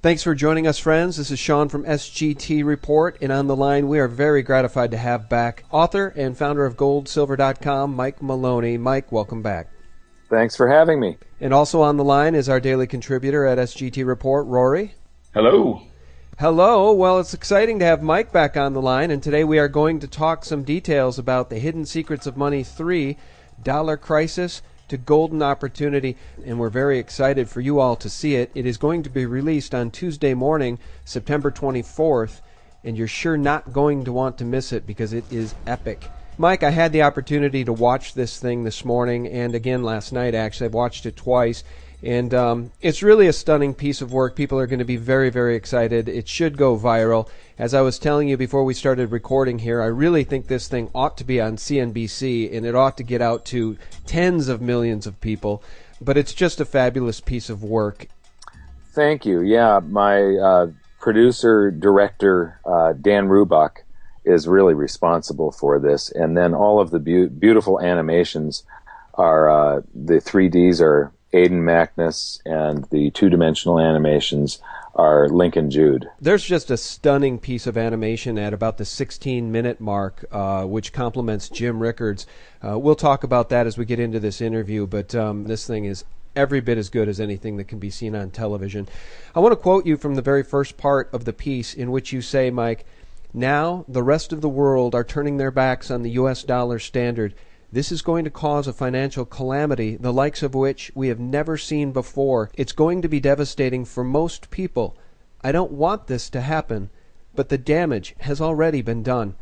Thanks for joining us, friends. This is Sean from SGT Report, and on the line we are very gratified to have back author and founder of GoldSilver.com, Mike Maloney. Mike, welcome back. Thanks for having me. And also on the line is our daily contributor at SGT Report, Rory. Hello. Hello. Well, it's exciting to have Mike back on the line, and today we are going to talk some details about the Hidden Secrets of Money 3, Dollar Crisis to Golden Opportunity, and we're very excited for you all to see it. It is going to be released on Tuesday morning, September 24th, and you're sure not going to want to miss it because it is epic. Mike, I had the opportunity to watch this thing this morning and again last night, actually. I've watched it twice, and it's really a stunning piece of work. People are going to be very, very excited. It should go viral. As I was telling you before we started recording here, I really think this thing ought to be on CNBC, and it ought to get out to tens of millions of people. But it's just a fabulous piece of work. Thank you. Yeah, my producer, director, Dan Rubach, is really responsible for this. And then all of the beautiful animations are, the 3Ds are Aidan Magnus, and the two-dimensional animations are Lincoln Jude. There's just a stunning piece of animation at about the 16-minute mark, which complements Jim Rickards. We'll talk about that as we get into this interview, but this thing is every bit as good as anything that can be seen on television. I want to quote you from the very first part of the piece in which you say, Mike, "Now the rest of the world are turning their backs on the U.S. dollar standard. This is going to cause a financial calamity, the likes of which we have never seen before. It's going to be devastating for most people. I don't want this to happen, but the damage has already been done."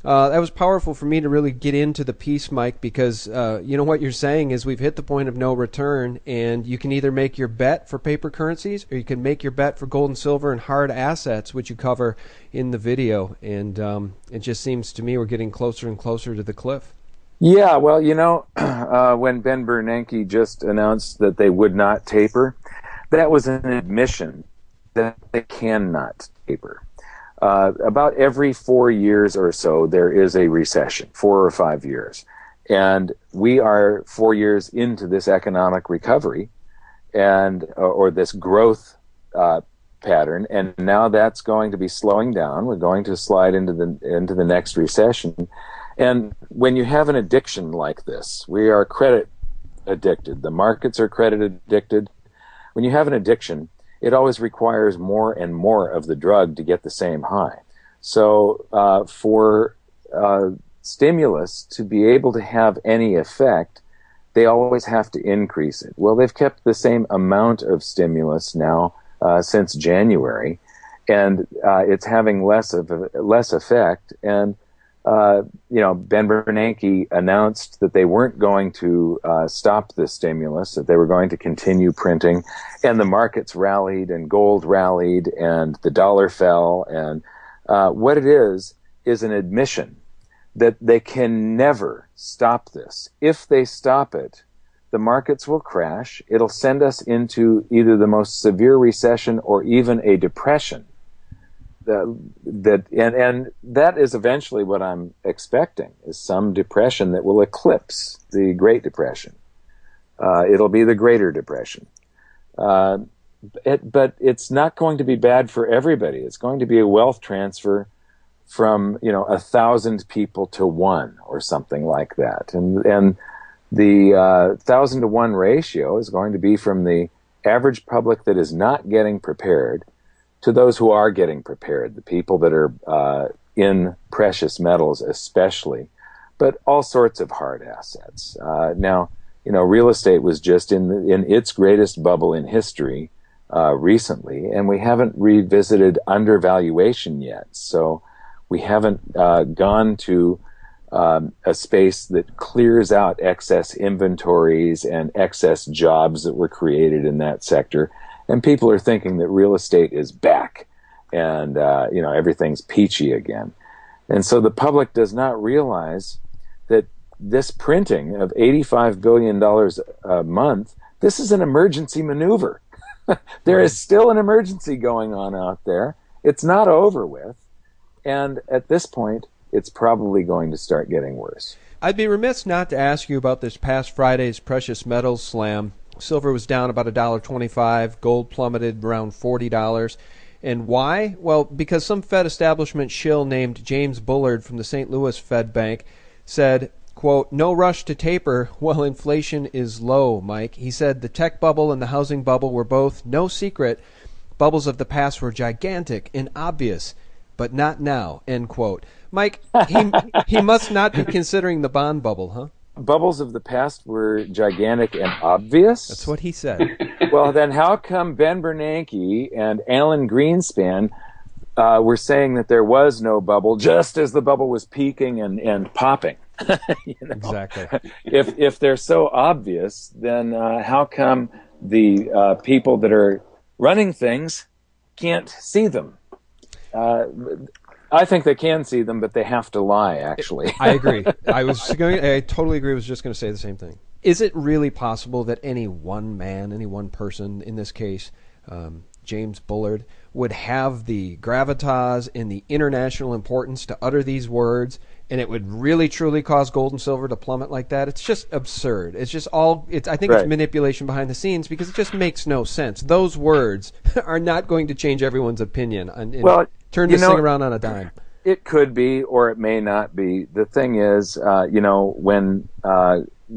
That was powerful for me to really get into the piece, Mike, because you know what you're saying is we've hit the point of no return, and you can either make your bet for paper currencies or you can make your bet for gold and silver and hard assets, which you cover in the video. And it just seems to me we're getting closer and closer to the cliff. Yeah, well, you know, when Ben Bernanke just announced that they would not taper, that was an admission that they cannot taper. About every 4 years or so, there is a recession, 4 or 5 years. And we are 4 years into this economic recovery and or this growth pattern, and now that's going to be slowing down. We're going to slide into the next recession. And when you have an addiction like this, we are credit addicted. The markets are credit addicted. When you have an addiction, it always requires more and more of the drug to get the same high. So for stimulus to be able to have any effect, they always have to increase it. Well, they've kept the same amount of stimulus now since January, and it's having less effect. And you know, Ben Bernanke announced that they weren't going to stop the stimulus, that they were going to continue printing, and the markets rallied, and gold rallied, and the dollar fell, and what it is an admission that they can never stop this. If they stop it, the markets will crash. It'll send us into either the most severe recession or even a depression. And that is eventually what I'm expecting, is some depression that will eclipse the Great Depression. It'll be the Greater Depression. But it's not going to be bad for everybody. It's going to be a wealth transfer from, 1,000 people to 1 or something like that. And the 1,000 to 1 ratio is going to be from the average public that is not getting prepared to those who are getting prepared, the people that are in precious metals especially, but all sorts of hard assets. Now, real estate was just in its greatest bubble in history recently, and we haven't revisited undervaluation yet. So we haven't gone to a space that clears out excess inventories and excess jobs that were created in that sector. And people are thinking that real estate is back and, everything's peachy again. And so the public does not realize that this printing of $85 billion a month, this is an emergency maneuver. There is still an emergency going on out there. It's not over with. And at this point, it's probably going to start getting worse. I'd be remiss not to ask you about this past Friday's Precious Metals Slam. Silver was down about $1.25. Gold plummeted around $40. And why? Well, because some Fed establishment shill named James Bullard from the St. Louis Fed Bank said, quote, "No rush to taper while inflation is low, Mike." He said the tech bubble and the housing bubble were both, no secret, bubbles of the past were gigantic and obvious, but not now, end quote. Mike, he must not be considering the bond bubble, huh? Bubbles of the past were gigantic and obvious? That's what he said. Well, then how come Ben Bernanke and Alan Greenspan were saying that there was no bubble just as the bubble was peaking and popping? You know? Exactly. If they're so obvious, then how come the people that are running things can't see them? I think they can see them, but they have to lie, actually. I agree. I totally agree. I was just going to say the same thing. Is it really possible that any one man, any one person, in this case, James Bullard, would have the gravitas and the international importance to utter these words, and it would really truly cause gold and silver to plummet like that? It's just absurd. It's just I think Right. It's manipulation behind the scenes, because it just makes no sense. Those words are not going to change everyone's opinion and turn this thing around on a dime. It could be, or it may not be. The thing is, when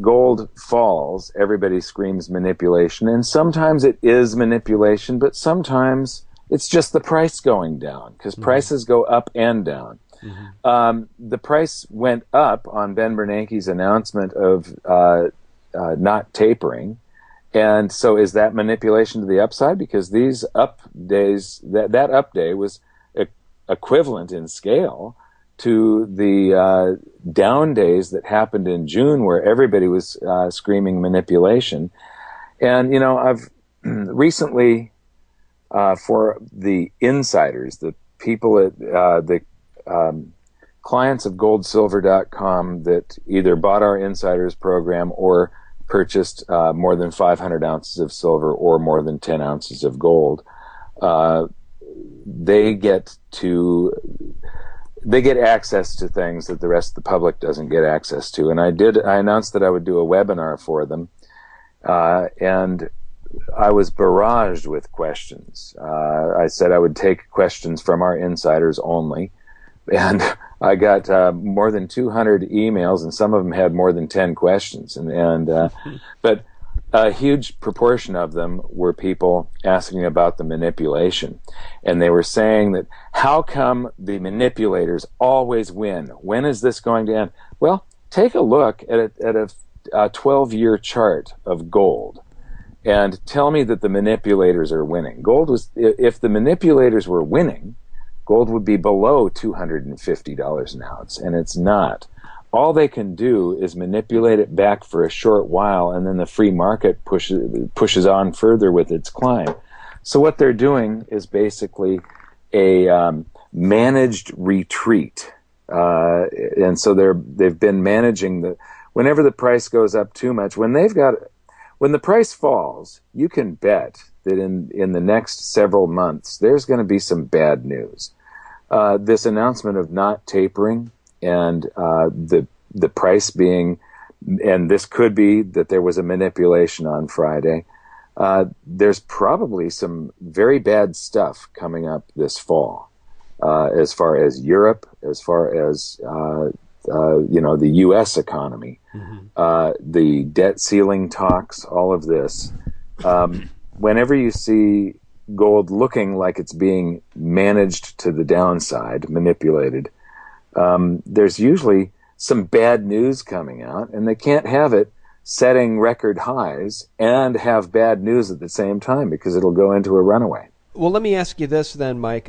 gold falls, everybody screams manipulation, and sometimes it is manipulation, but sometimes it's just the price going down, because prices go up and down. The price went up on Ben Bernanke's announcement of not tapering, and so is that manipulation to the upside? Because these up days, that up day was equivalent in scale to the down days that happened in June, where everybody was screaming manipulation. And I've recently, for the insiders, the people at the clients of goldsilver.com that either bought our insiders program or purchased more than 500 ounces of silver or more than 10 ounces of gold, they get access to things that the rest of the public doesn't get access to. And I announced that I would do a webinar for them, and I was barraged with questions. I said I would take questions from our insiders only, and I got more than 200 emails, and some of them had more than 10 questions. But a huge proportion of them were people asking about the manipulation. And they were saying that, how come the manipulators always win? When is this going to end? Well, take a look at a 12-year chart of gold and tell me that the manipulators are winning. If the manipulators were winning, gold would be below $250 an ounce, and it's not. All they can do is manipulate it back for a short while, and then the free market pushes on further with its climb. So what they're doing is basically a managed retreat, and so they've been managing whenever the price goes up too much. When the price falls, you can bet that in the next several months there's going to be some bad news. This announcement of not tapering, and the price being, and this could be that there was a manipulation on Friday. There's probably some very bad stuff coming up this fall, as far as Europe, as far as the U.S. economy, the debt ceiling talks, all of this. Whenever you see gold looking like it's being managed to the downside, manipulated, there's usually some bad news coming out, and they can't have it setting record highs and have bad news at the same time, because it'll go into a runaway. Well, let me ask you this then, Mike,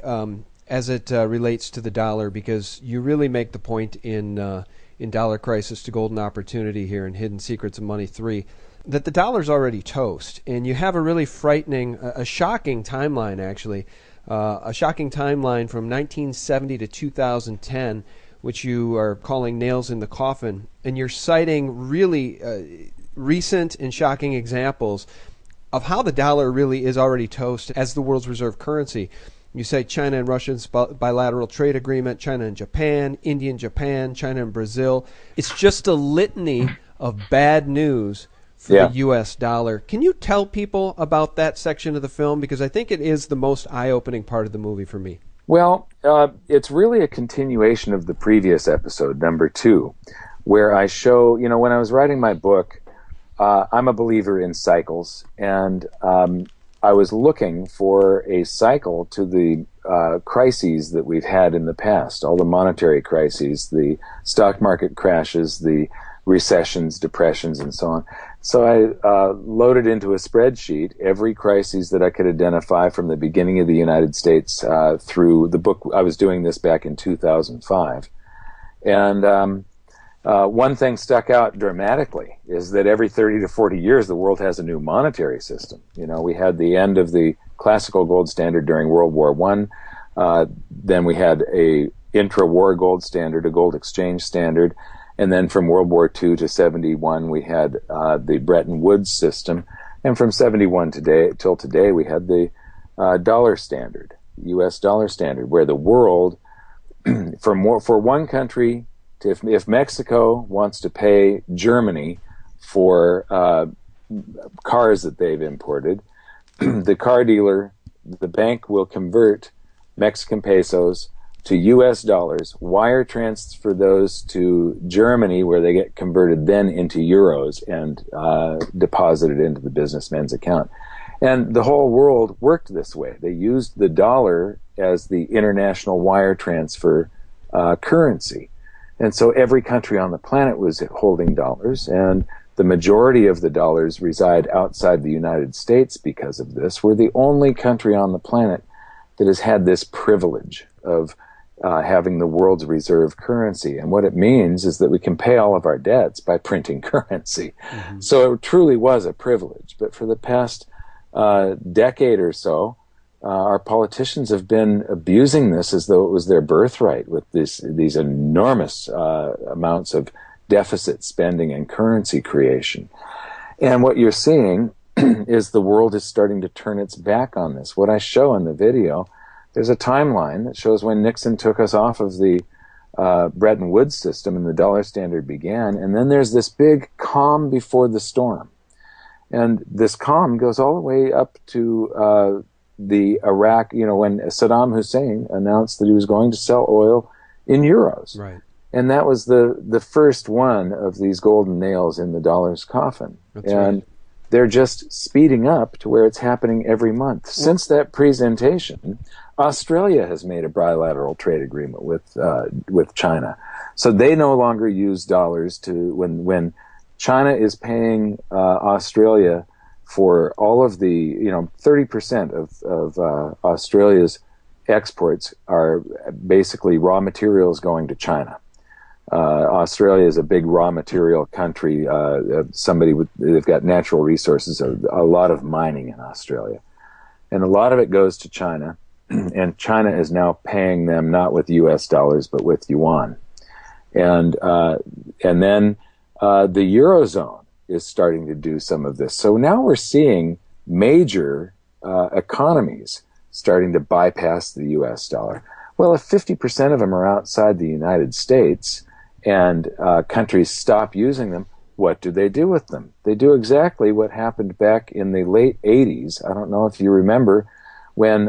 as it relates to the dollar, because you really make the point in Dollar Crisis to Golden Opportunity here in Hidden Secrets of Money 3, that the dollar's already toast, and you have a really frightening, a shocking timeline, actually, a shocking timeline from 1970 to 2010, which you are calling nails in the coffin, and you're citing really recent and shocking examples of how the dollar really is already toast as the world's reserve currency. You cite China and Russia's bilateral trade agreement, China and Japan, India and Japan, China and Brazil. It's just a litany of bad news for the U.S. dollar. Can you tell people about that section of the film? Because I think it is the most eye-opening part of the movie for me. Well, it's really a continuation of the previous episode, number 2, where I show, when I was writing my book, I'm a believer in cycles, and I was looking for a cycle to the crises that we've had in the past, all the monetary crises, the stock market crashes, the recessions, depressions, and so on. So I loaded into a spreadsheet every crisis that I could identify from the beginning of the United States through the book. I was doing this back in 2005. And one thing stuck out dramatically is that every 30 to 40 years, the world has a new monetary system. We had the end of the classical gold standard during World War I. Then we had a intra-war gold standard, a gold exchange standard. And then from World War II to 71, we had the Bretton Woods system. And from 71 till today, we had the dollar standard, U.S. dollar standard, where the world, for one country, if Mexico wants to pay Germany for cars that they've imported, the car dealer, the bank will convert Mexican pesos to U.S. dollars, wire transfer those to Germany, where they get converted then into euros and deposited into the businessman's account. And the whole world worked this way. They used the dollar as the international wire transfer currency. And so every country on the planet was holding dollars, and the majority of the dollars reside outside the United States because of this. We're the only country on the planet that has had this privilege of having the world's reserve currency. And what it means is that we can pay all of our debts by printing currency. Mm-hmm. So it truly was a privilege. But for the past decade or so, our politicians have been abusing this as though it was their birthright, with these enormous amounts of deficit spending and currency creation. And what you're seeing is the world is starting to turn its back on this. What I show in the video, there's a timeline that shows when Nixon took us off of the Bretton Woods system and the dollar standard began, and then there's this big calm before the storm. And this calm goes all the way up to the Iraq, when Saddam Hussein announced that he was going to sell oil in euros. Right. And that was the first one of these golden nails in the dollar's coffin. That's right. They're just speeding up to where it's happening every month. Since that presentation, Australia has made a bilateral trade agreement with China. So they no longer use dollars when China is paying Australia for all of the, 30% of Australia's exports are basically raw materials going to China. Australia is a big raw material country. They've got natural resources, a lot of mining in Australia. And a lot of it goes to China. And China is now paying them not with U.S. dollars, but with yuan. And then the Eurozone is starting to do some of this. So now we're seeing major economies starting to bypass the U.S. dollar. Well, if 50% of them are outside the United States and countries stop using them, what do they do with them? They do exactly what happened back in the late 80s. I don't know if you remember when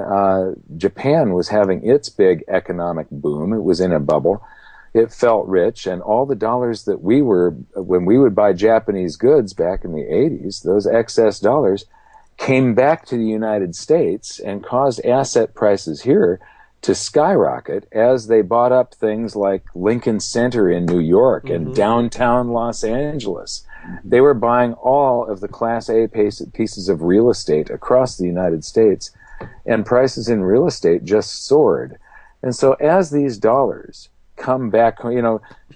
Japan was having its big economic boom. It was in a bubble. It felt rich, and all the dollars that when we would buy Japanese goods back in the 80s, those excess dollars came back to the United States and caused asset prices here to skyrocket as they bought up things like Lincoln Center in New York and downtown Los Angeles. They were buying all of the Class A pieces of real estate across the United States, and prices in real estate just soared. And so as these dollars come back,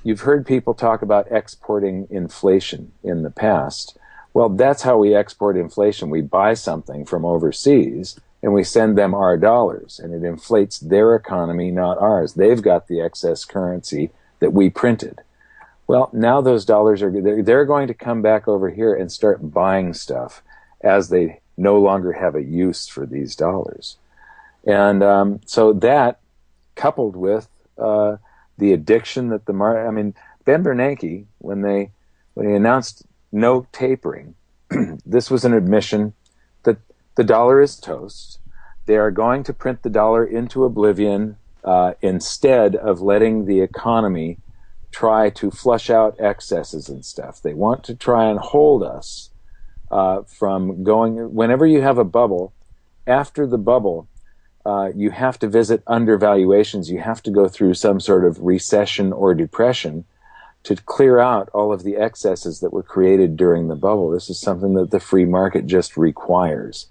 you've heard people talk about exporting inflation in the past. Well, that's how we export inflation. We buy something from overseas and we send them our dollars, and it inflates their economy, not ours. They've got the excess currency that we printed. Well, now those dollars they're going to come back over here and start buying stuff as they no longer have a use for these dollars. And so that, coupled with the addiction that Ben Bernanke, when he announced no tapering, this was an admission that the dollar is toast. They are going to print the dollar into oblivion instead of letting the economy try to flush out excesses and stuff. They want to try and hold us from going. Whenever you have a bubble, after the bubble, you have to visit undervaluations. You have to go through some sort of recession or depression to clear out all of the excesses that were created during the bubble. This is something that the free market just requires.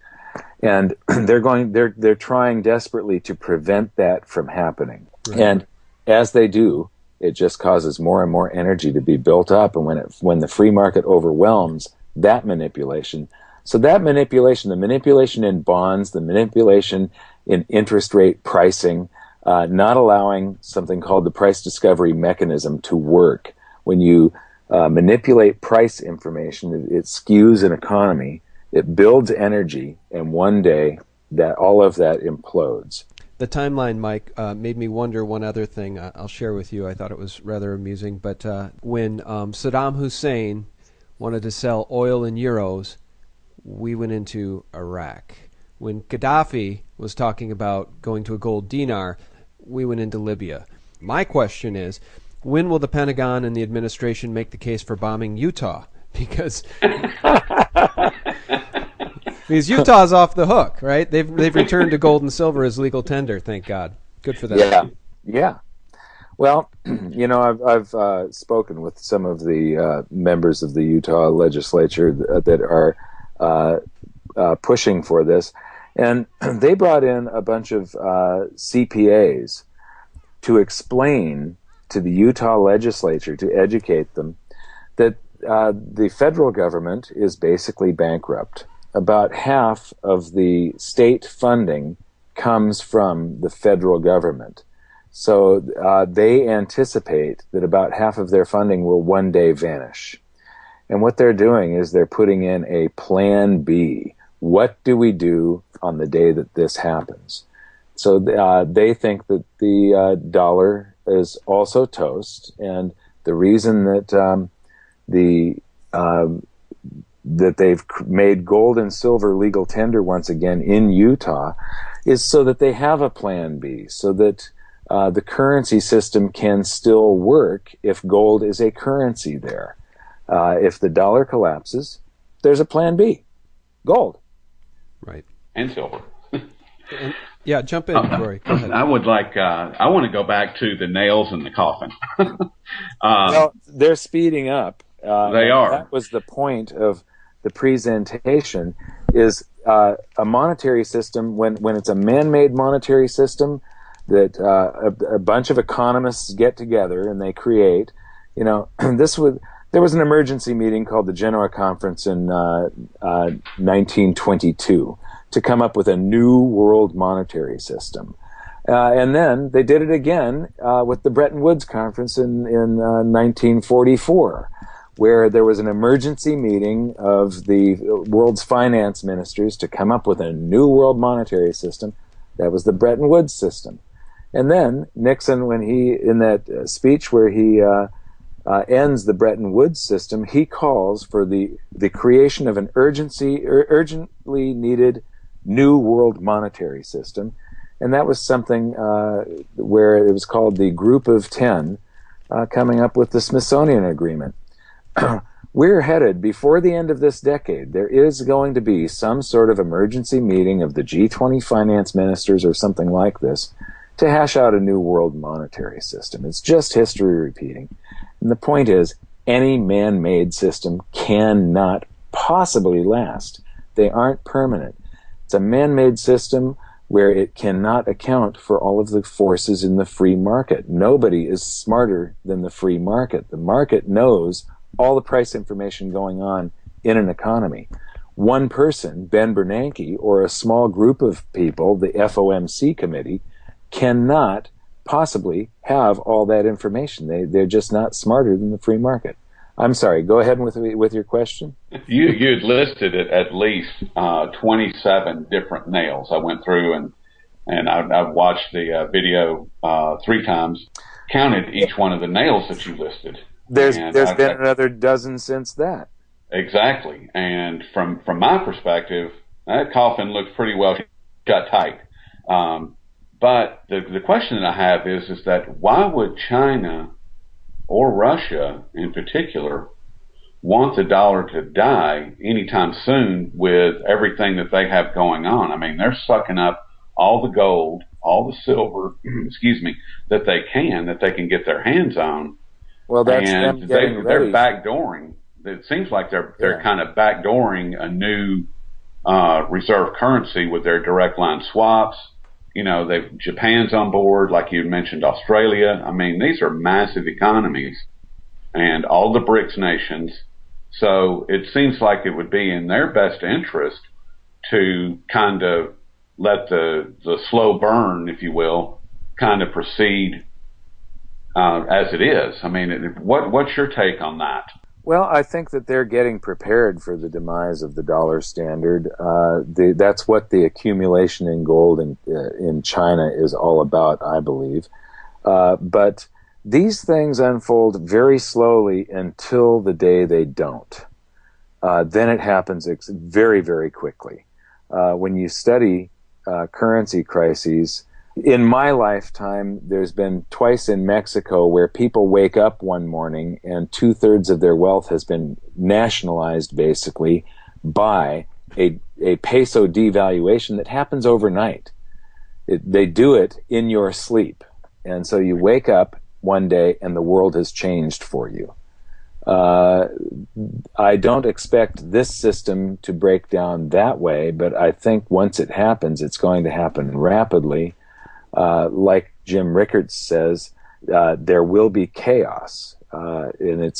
And they're trying desperately to prevent that from happening. Right. And as they do, it just causes more and more energy to be built up. And when the free market overwhelms that manipulation, so that manipulation, the manipulation in bonds, the manipulation in interest rate pricing, not allowing something called the price discovery mechanism to work. When you manipulate price information, it skews an economy, it builds energy, and one day that all of that implodes. The timeline, Mike, made me wonder one other thing. I'll share with you. I thought it was rather amusing. But when Saddam Hussein wanted to sell oil in euros, we went into Iraq. When Gaddafi was talking about going to a gold dinar, we went into Libya. My question is, when will the Pentagon and the administration make the case for bombing Utah? Because Utah's off the hook, right? They've returned to gold and silver as legal tender, thank God. Good for them. Yeah. Well, I've spoken with some of the members of the Utah legislature that are pushing for this, and they brought in a bunch of CPAs to explain to the Utah legislature, to educate them, that the federal government is basically bankrupt. About half of the state funding comes from the federal government. So they anticipate that about half of their funding will one day vanish. And what they're doing is they're putting in a plan B. What do we do on the day that this happens? So they think that the dollar is also toast, and the reason that that they've made gold and silver legal tender once again in Utah is so that they have a plan B, so that the currency system can still work if gold is a currency there. If the dollar collapses, there's a plan B, gold. Right. And silver. Yeah, jump in, Rory. Go ahead. I want to go back to the nails in the coffin. Well, they're speeding up. They are. That was the point of the presentation, is a monetary system, when it's a man-made monetary system that a bunch of economists get together and they create, there was an emergency meeting called the Genoa Conference in 1922 to come up with a new world monetary system. And then they did it again with the Bretton Woods Conference in 1944, where there was an emergency meeting of the world's finance ministers to come up with a new world monetary system. That was the Bretton Woods system. And then Nixon, when he, in that speech where he ends the Bretton Woods system, he calls for the creation of an urgently needed new world monetary system. And that was something where it was called the Group of 10 coming up with the Smithsonian Agreement. We're headed, before the end of this decade, there is going to be some sort of emergency meeting of the G20 finance ministers or something like this to hash out a new world monetary system. It's just history repeating. And the point is, any man-made system cannot possibly last. They aren't permanent. It's a man-made system where it cannot account for all of the forces in the free market. Nobody is smarter than the free market. The market knows all the price information going on in an economy. One person, Ben Bernanke, or a small group of people, the FOMC committee, cannot possibly have all that information. They're just not smarter than the free market. I'm sorry, go ahead with your question. You had listed at least 27 different nails. I went through and I've watched the video 3 times, counted each one of the nails that you listed. There's been another dozen since that. Exactly. And from my perspective, that coffin looks pretty well shut tight. But the question that I have is that why would China or Russia in particular want the dollar to die anytime soon with everything that they have going on? I mean, they're sucking up all the gold, all the silver, excuse me, that they can get their hands on. Well, that's And them getting they're ready. backdooring. It seems like they're kind of backdooring a new reserve currency with their direct line swaps. You know, Japan's on board, like you mentioned, Australia. I mean, these are massive economies, and all the BRICS nations. So it seems like it would be in their best interest to kind of let the slow burn, if you will, kind of proceed as it is. I mean, what's your take on that? Well, I think that they're getting prepared for the demise of the dollar standard. That's what the accumulation in gold in China is all about, I believe. But these things unfold very slowly until the day they don't. Then it happens very, very quickly. When you study currency crises, in my lifetime, there's been twice in Mexico where people wake up one morning and 2/3 of their wealth has been nationalized basically by a peso devaluation that happens overnight. They do it in your sleep. And so you wake up one day and the world has changed for you. I don't expect this system to break down that way, but I think once it happens, it's going to happen rapidly. Like Jim Rickards says, there will be chaos. And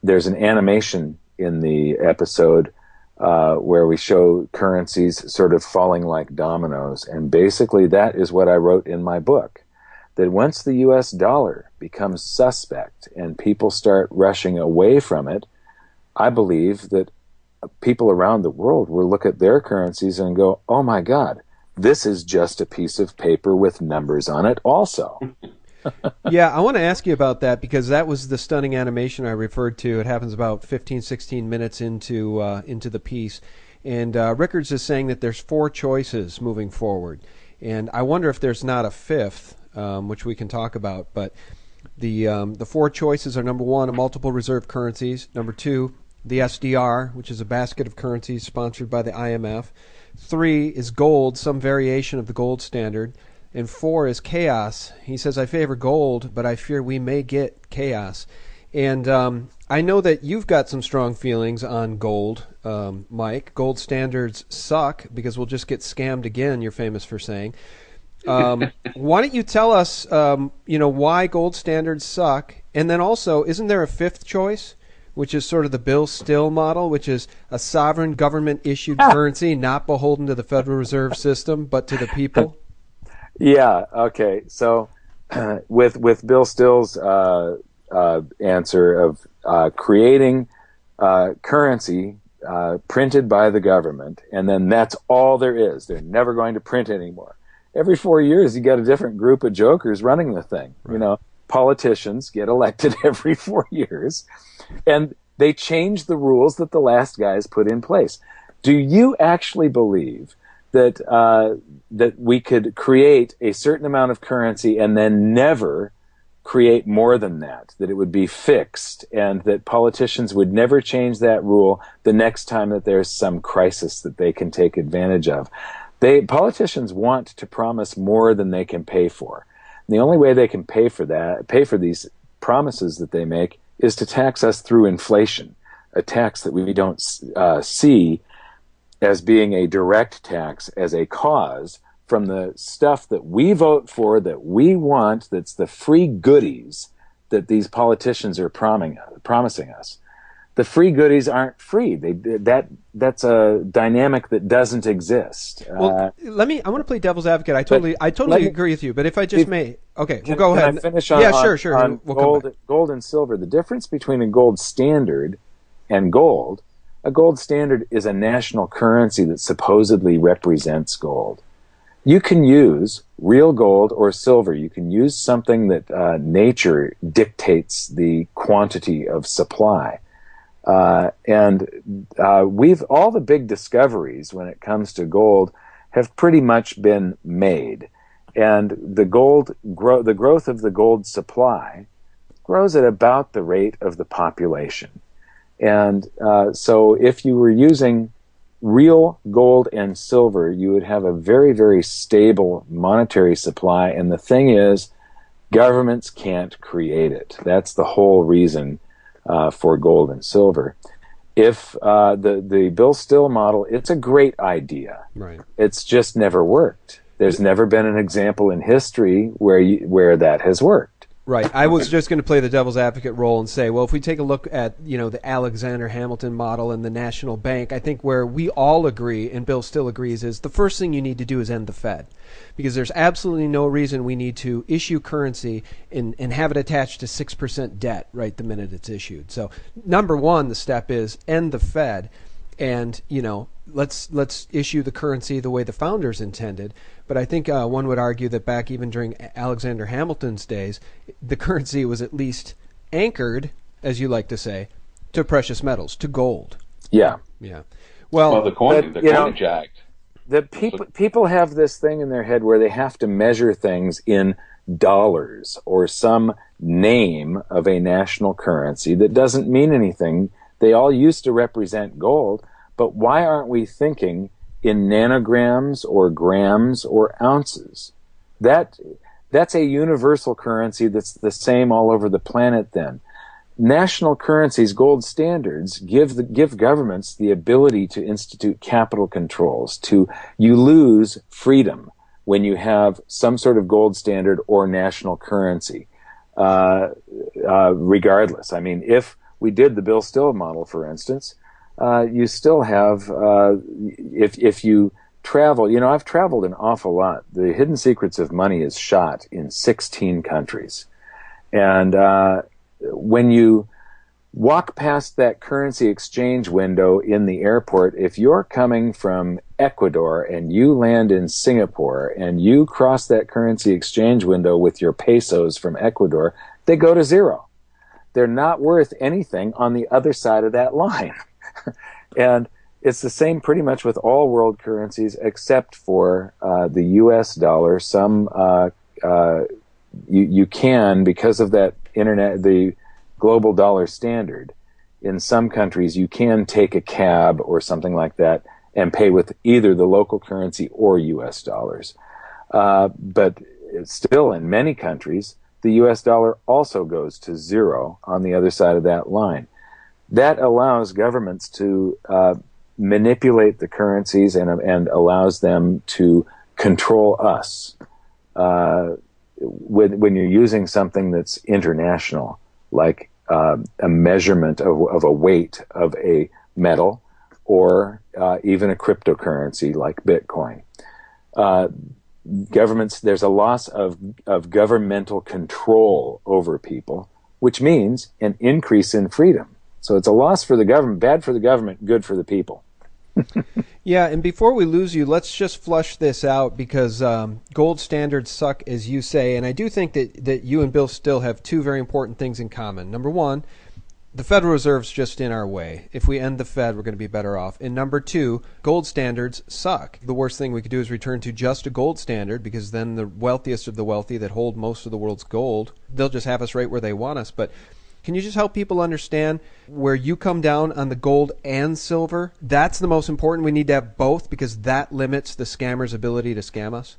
there's an animation in the episode where we show currencies sort of falling like dominoes. And basically that is what I wrote in my book, that once the US dollar becomes suspect and people start rushing away from it, I believe that people around the world will look at their currencies and go, oh my God, this is just a piece of paper with numbers on it also. Yeah, I want to ask you about that because that was the stunning animation I referred to. It happens about 15, 16 minutes into the piece. And Rickards is saying that there's 4 choices moving forward. And I wonder if there's not a fifth, which we can talk about. But the 4 choices are, number 1, a multiple reserve currencies. Number 2, the SDR, which is a basket of currencies sponsored by the IMF. 3 is gold, some variation of the gold standard. And 4 is chaos. He says, I favor gold, but I fear we may get chaos. And I know that you've got some strong feelings on gold, Mike. Gold standards suck because we'll just get scammed again, you're famous for saying. Why don't you tell us, why gold standards suck? And then also, isn't there a 5th choice, which is sort of the Bill Still model, which is a sovereign government-issued currency not beholden to the Federal Reserve System, but to the people? Yeah, okay. So with Bill Still's answer of creating currency printed by the government, and then that's all there is. They're never going to print anymore. Every 4 years, you got a different group of jokers running the thing. Right. Politicians get elected every 4 years, and they change the rules that the last guys put in place. Do you actually believe that that we could create a certain amount of currency and then never create more than that it would be fixed, and that politicians would never change that rule the next time that there's some crisis that they can take advantage of? Politicians want to promise more than they can pay for. And the only way they can pay for these promises that they make, is to tax us through inflation, a tax that we don't see as being a direct tax, as a cause from the stuff that we vote for, that we want, that's the free goodies that these politicians are promising us. The free goodies aren't free. That's a dynamic that doesn't exist. Well, I want to play devil's advocate. I totally agree with you. But if I just may, okay, well, go ahead. Can I finish on, sure. On gold and silver. The difference between a gold standard and gold, a gold standard is a national currency that supposedly represents gold. You can use real gold or silver. You can use something that nature dictates the quantity of supply. And we've all the big discoveries when it comes to gold have pretty much been made. And the growth of the gold supply grows at about the rate of the population. And so if you were using real gold and silver, you would have a very, very stable monetary supply. And the thing is, governments can't create it. That's the whole reason for gold and silver. If the Bill Still model, it's a great idea. Right. It's just never worked. There's never been an example in history where that has worked. Right. I was just going to play the devil's advocate role and say, well, if we take a look at, the Alexander Hamilton model and the national bank, I think where we all agree, and Bill Still agrees, is the first thing you need to do is end the Fed. Because there's absolutely no reason we need to issue currency and have it attached to 6% debt right the minute it's issued. So number one, the step is end the Fed. And, let's issue the currency the way the founders intended. But I think one would argue that back even during Alexander Hamilton's days, the currency was at least anchored, as you like to say, to precious metals, to gold. Yeah. Yeah. Well, the Coinage Act. The people have this thing in their head where they have to measure things in dollars or some name of a national currency that doesn't mean anything. They all used to represent gold, but why aren't we thinking in nanograms or grams or ounces? That's a universal currency that's the same all over the planet then. National currencies, gold standards, give governments the ability to institute capital controls. You lose freedom when you have some sort of gold standard or national currency, regardless. I mean, if we did the Bill Still model, for instance, you still have, if you travel, I've traveled an awful lot. The Hidden Secrets of Money is shot in 16 countries. And when you walk past that currency exchange window in the airport, if you're coming from Ecuador and you land in Singapore and you cross that currency exchange window with your pesos from Ecuador, they go to zero. They're not worth anything on the other side of that line. And it's the same pretty much with all world currencies except for the U.S. dollar. Some you can, because of that the global dollar standard, in some countries you can take a cab or something like that and pay with either the local currency or U.S. dollars. But still, in many countries, the U.S. dollar also goes to zero on the other side of that line. That allows governments to manipulate the currencies and allows them to control us. When you're using something that's international, like a measurement of a weight of a metal, or even a cryptocurrency like Bitcoin. Governments, there's a loss of governmental control over people, which means an increase in freedom. So it's a loss for the government, bad for the government, good for the people. Yeah, and before we lose you, let's just flush this out, because gold standards suck, as you say, and I do think that you and Bill Still have two very important things in common. Number one, the Federal Reserve's just in our way. If we end the Fed, we're going to be better off. And number two, gold standards suck. The worst thing we could do is return to just a gold standard, because then the wealthiest of the wealthy that hold most of the world's gold, they'll just have us right where they want us. But can you just help people understand where you come down on the gold and silver? That's the most important. We need to have both, because that limits the scammers' ability to scam us.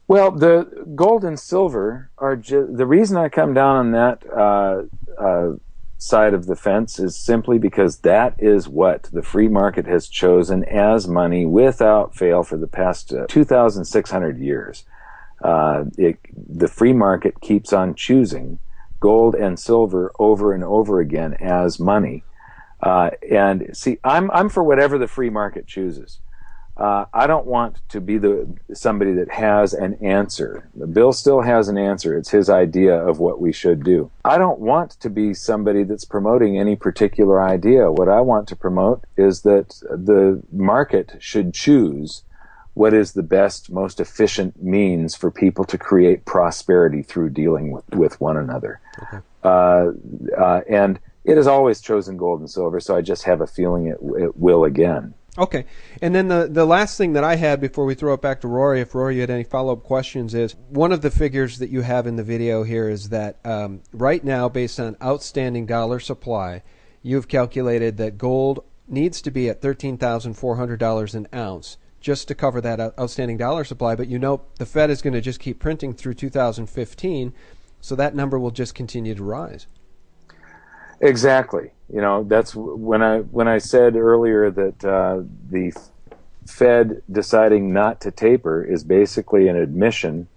Well, the gold and silver are the reason I come down on that side of the fence is simply because that is what the free market has chosen as money without fail for the past 2,600 years. The free market keeps on choosing gold and silver over and over again as money. And see, I'm for whatever the free market chooses. I don't want to be somebody that has an answer. Bill Still has an answer. It's his idea of what we should do. I don't want to be somebody that's promoting any particular idea. What I want to promote is that the market should choose what is the best, most efficient means for people to create prosperity through dealing with one another. Okay. And it has always chosen gold and silver, so I just have a feeling it will again. Okay. And then the last thing that I had before we throw it back to Rory, if Rory had any follow-up questions, is one of the figures that you have in the video here is that right now, based on outstanding dollar supply, you've calculated that gold needs to be at $13,400 an ounce just to cover that outstanding dollar supply. But you know the Fed is going to just keep printing through 2015, so that number will just continue to rise. Exactly. You know, that's when I said earlier that the Fed deciding not to taper is basically an admission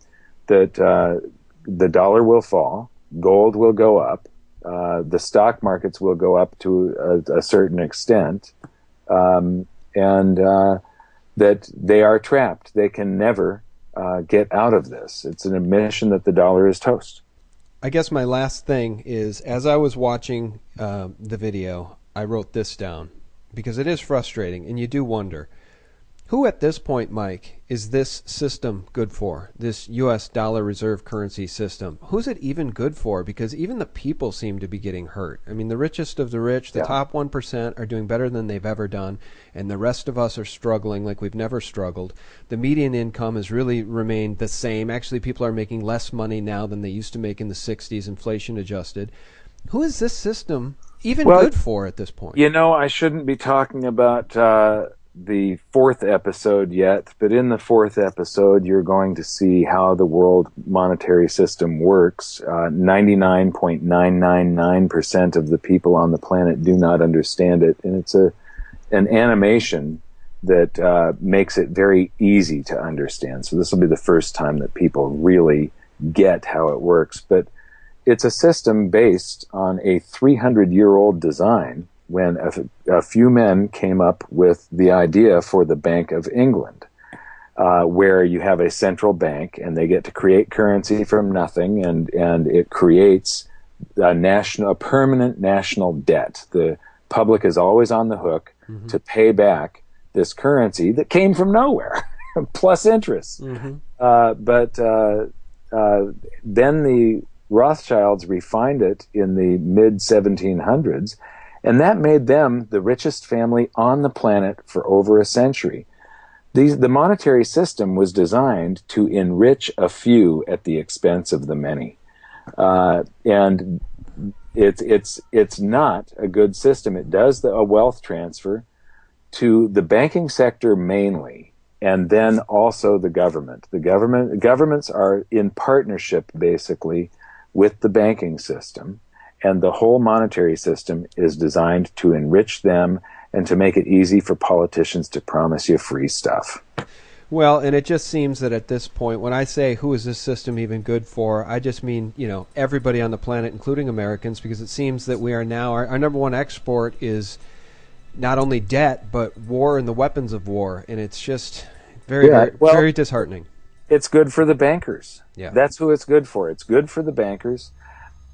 that the dollar will fall, gold will go up, the stock markets will go up to a certain extent, and that they are trapped. They can never get out of this. It's an admission that the dollar is toast. I guess my last thing is, as I was watching the video, I wrote this down because it is frustrating, and you do wonder, who at this point, Mike, is this system good for, this U.S. dollar reserve currency system? Who's it even good for? Because even the people seem to be getting hurt. I mean, the richest of the rich, the top 1% are doing better than they've ever done, and the rest of us are struggling like we've never struggled. The median income has really remained the same. Actually, people are making less money now than they used to make in the 60s, inflation adjusted. Who is this system even good for at this point? You know, I shouldn't be talking about the fourth episode yet, but in the fourth episode, you're going to see how the world monetary system works. 99.999% of the people on the planet do not understand it, and it's an animation that makes it very easy to understand. So this will be the first time that people really get how it works. But it's a system based on a 300-year-old design when a few men came up with the idea for the Bank of England, where you have a central bank and they get to create currency from nothing, and it creates a permanent national debt. The public is always on the hook to pay back this currency that came from nowhere, plus interest. But then the Rothschilds refined it in the mid-1700s, and that made them the richest family on the planet for over a century. The monetary system was designed to enrich a few at the expense of the many. And it's not a good system. It does a wealth transfer to the banking sector mainly, and then also the government. Governments are in partnership, basically, with the banking system. And the whole monetary system is designed to enrich them and to make it easy for politicians to promise you free stuff. Well, and it just seems that at this point, when I say who is this system even good for, I just mean, you know, everybody on the planet, including Americans, because it seems that we are now, our number one export is not only debt, but war and the weapons of war. And it's just very disheartening. It's good for the bankers. Yeah. That's who it's good for. It's good for the bankers.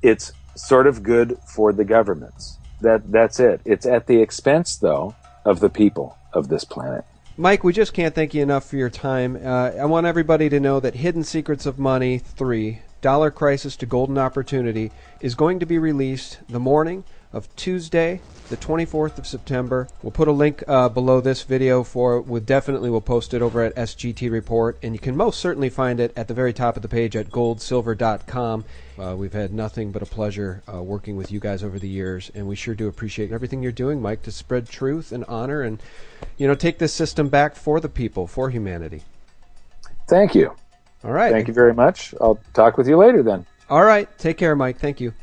It's sort of good for the governments. That's it. It's at the expense, though, of the people of this planet. Mike, we just can't thank you enough for your time. I want everybody to know that Hidden Secrets of Money 3, Dollar Crisis to Golden Opportunity, is going to be released the morning of Tuesday, the 24th of September. We'll put a link below this video for it. We'll post it over at SGT Report, and you can most certainly find it at the very top of the page at goldsilver.com. We've had nothing but a pleasure working with you guys over the years, and we sure do appreciate everything you're doing, Mike, to spread truth and honor and, you know, take this system back for the people, for humanity. Thank you. All right. Thank you very much. I'll talk with you later then. All right. Take care, Mike. Thank you.